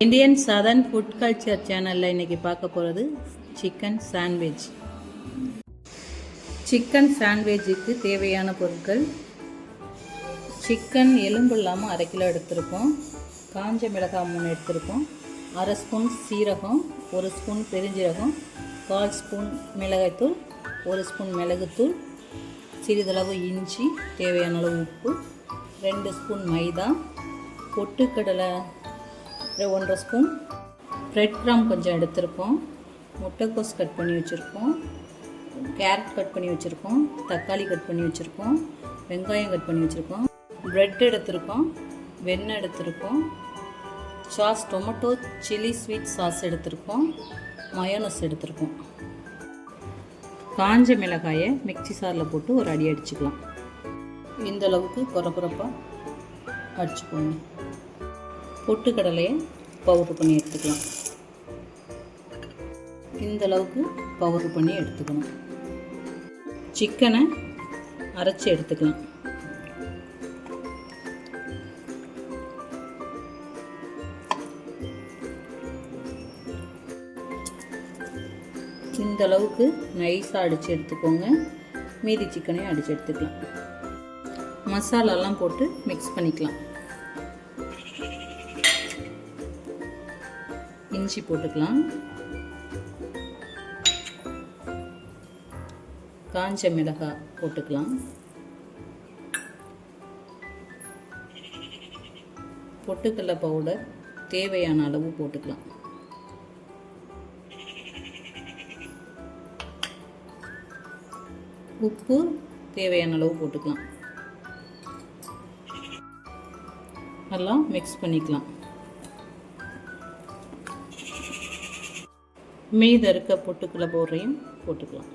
Indian southern food culture சேனலில் இன்றைக்கி பார்க்க போகிறது சிக்கன் சாண்ட்விச். சிக்கன் சாண்ட்விச்சுக்கு தேவையான பொருட்கள்: சிக்கன் எலும்பு இல்லாமல் 1/2 கிலோ எடுத்திருக்கோம், காஞ்ச மிளகாய் 3 எடுத்திருக்கோம், 1/2 ஸ்பூன் சீரகம், 1 ஸ்பூன் பெருஞ்சீரகம், 1/4 ஸ்பூன் மிளகாய்த்தூள், 1 ஸ்பூன் மிளகுத்தூள், சிறிதளவு இஞ்சி, தேவையான அளவு உப்பு, 2 ஸ்பூன் மைதா, பொட்டுக்கடலை 1/2 ஸ்பூன், பிரெட் கிராம் கொஞ்சம் எடுத்திருக்கோம், முட்டைக்கோஸ் கட் பண்ணி வச்சுருக்கோம், கேரட் கட் பண்ணி வச்சுருக்கோம், தக்காளி கட் பண்ணி வச்சுருக்கோம், வெங்காயம் கட் பண்ணி வச்சுருக்கோம், ப்ரெட் எடுத்திருக்கோம், வெண்ணெய் எடுத்திருக்கோம், sauce tomato chilli sweet sauce எடுத்திருக்கோம், மயோனஸ் எடுத்திருக்கோம். காஞ்ச மிளகாயை மிக்ஸி சாரில் போட்டு ஒரு அடி அடிச்சுக்கலாம். இந்த அளவுக்கு குறப்பாக அடிச்சுக்கோங்க. பொட்டுக்கடலையை பவுட்ரு பண்ணி எடுத்துக்கலாம். இந்த அளவுக்கு பவுட்ரு பண்ணி எடுத்துக்கணும். சிக்கனை அரைச்சி எடுத்துக்கலாம். இந்த அளவுக்கு நைஸாக அடித்து எடுத்துக்கோங்க. மீதி சிக்கனையும் அடித்து எடுத்துக்கலாம். மசாலாலாம் போட்டு மிக்ஸ் பண்ணிக்கலாம். இஞ்சி போட்டுக்கலாம், காஞ்ச மிளகாய் போட்டுக்கலாம், பொட்டுக்கடலை பவுடர் தேவையான அளவு போட்டுக்கலாம், உப்பு தேவையான அளவு போட்டுக்கலாம். நல்லா மிக்ஸ் பண்ணிக்கலாம். மீத இருக்க பொட்டுக்கடலை பவுடரையும் போட்டுக்கலாம்.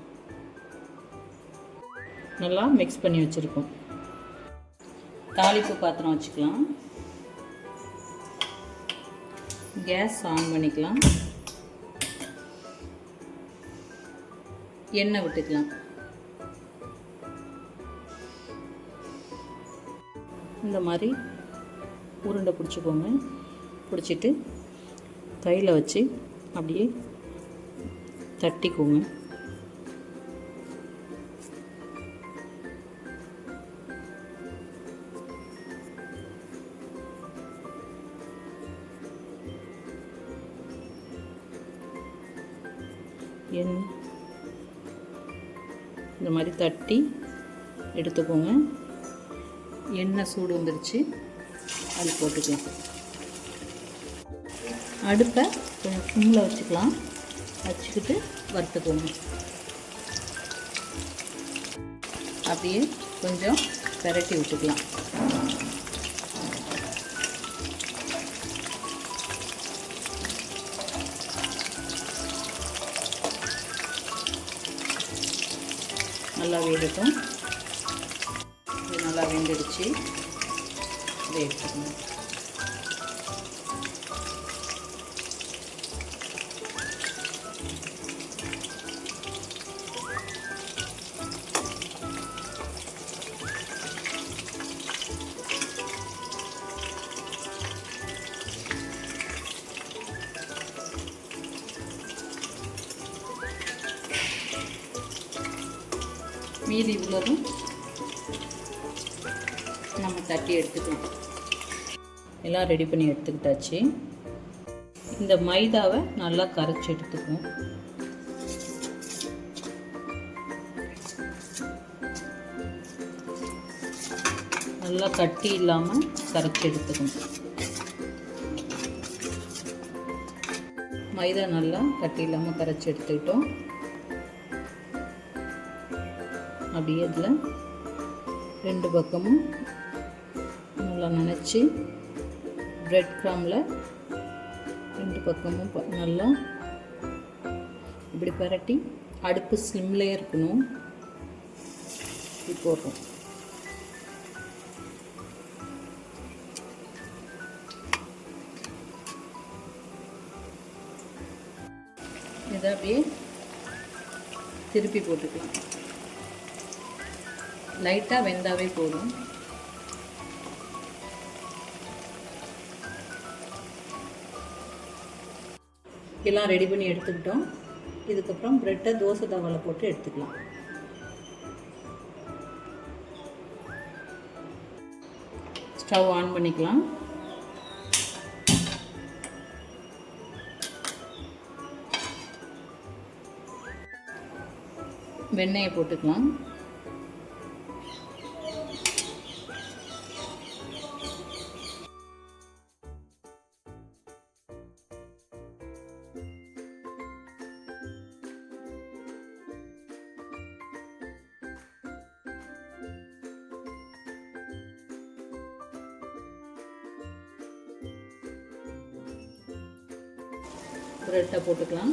நல்லா மிக்ஸ் பண்ணி வச்சுருக்கோம். தாளிப்பு பாத்திரம் வச்சுக்கலாம். கேஸ் ஆன் பண்ணிக்கலாம். எண்ணெய் விட்டுக்கலாம். இந்த மாதிரி உருண்டை பிடிச்சிக்கோங்க. பிடிச்சிட்டு கையில் வச்சு அப்படியே தட்டிக்கோங்க. இந்த மாதிரி தட்டி எடுத்துக்கோங்க. எண்ணெய் சூடு வந்துருச்சு, அது போட்டுக்கலாம். அடுப்பை கொஞ்சம் சிம்மில் வச்சுக்கலாம். வச்சுக்கிட்டு வறுத்துக்கோங்க. அப்படியே கொஞ்சம் பெரட்டி விட்டுக்கலாம். நல்லா வேகட்டும். இது நல்லா வெந்துடுச்சு. இதை எடுத்துக்கணும். மீதி உள்ளதும் நம்ம தட்டி எடுத்துக்கலாம். எல்லாம் ரெடி பண்ணி எடுத்துக்கிட்டாச்சு. இந்த மைதாவை நல்லா கரைச்சி எடுத்துக்குவோம். நல்லா கட்டி இல்லாமல் கரைச்சி எடுத்துக்கணும். மைதா நல்லா கட்டி இல்லாமல் கரைச்சி எடுத்துக்கிட்டோம். அப்படியே இதில் 2 பக்கமும் நல்லா நனைச்சி பிரெட் கிராமில் 2 பக்கமும் நல்லா இப்படி பரட்டி அடுப்பு ஸ்லிம்லேயே இருக்கணும். இப்படி போடுறோம். இதை அப்படியே திருப்பி போட்டுக்கலாம். லைட்டாக வெந்தாவே போதும். எல்லாம் ரெடி பண்ணி எடுத்துக்கிட்டோம். இதுக்கப்புறம் ப்ரெட்டை தோசை தவாவில் போட்டு எடுத்துக்கலாம். ஸ்டவ் ஆன் பண்ணிக்கலாம். வெண்ணெயை போட்டுக்கலாம். ப்ரெட்டை போட்டுக்கலாம்.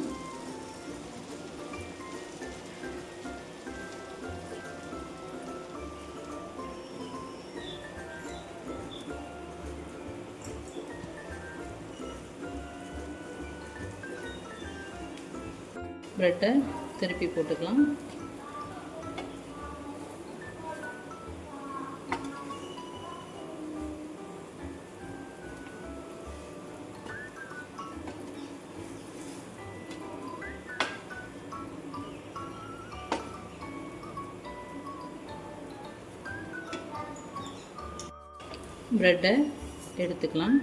ப்ரெட்டை திருப்பி போட்டுக்கலாம். ப்ரெட்டை எடுத்துக்கலாம்.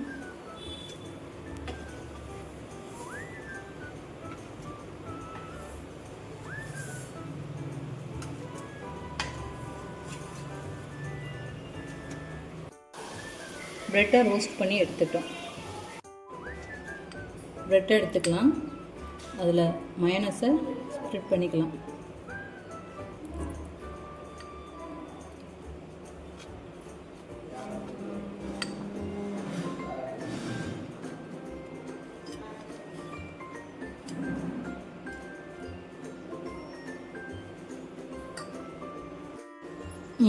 ப்ரெட்டை ரோஸ்ட் பண்ணி எடுத்துட்டோம். ப்ரெட்டை எடுத்துக்கலாம். அதில் மயோனைஸை ஸ்ப்ரெட் பண்ணிக்கலாம்.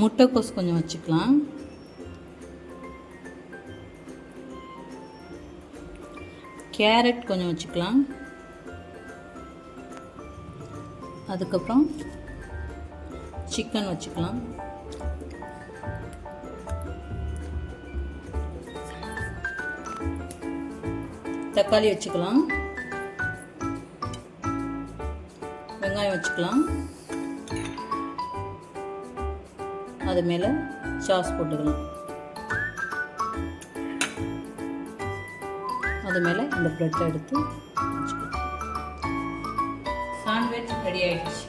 முட்டைக்கோஸ் கொஞ்சம் வச்சுக்கலாம். கேரட் கொஞ்சம் வச்சுக்கலாம். அதுக்கப்புறம் சிக்கன் வச்சுக்கலாம். தக்காளி வச்சுக்கலாம். வெங்காயம் வச்சுக்கலாம். அது மேலே சாஸ் போட்டுக்கலாம். அது மேலே இந்த ப்ரெட்டை எடுத்து வச்சுக்கலாம். சாண்ட்விச் ரெடி ஆகிடுச்சு.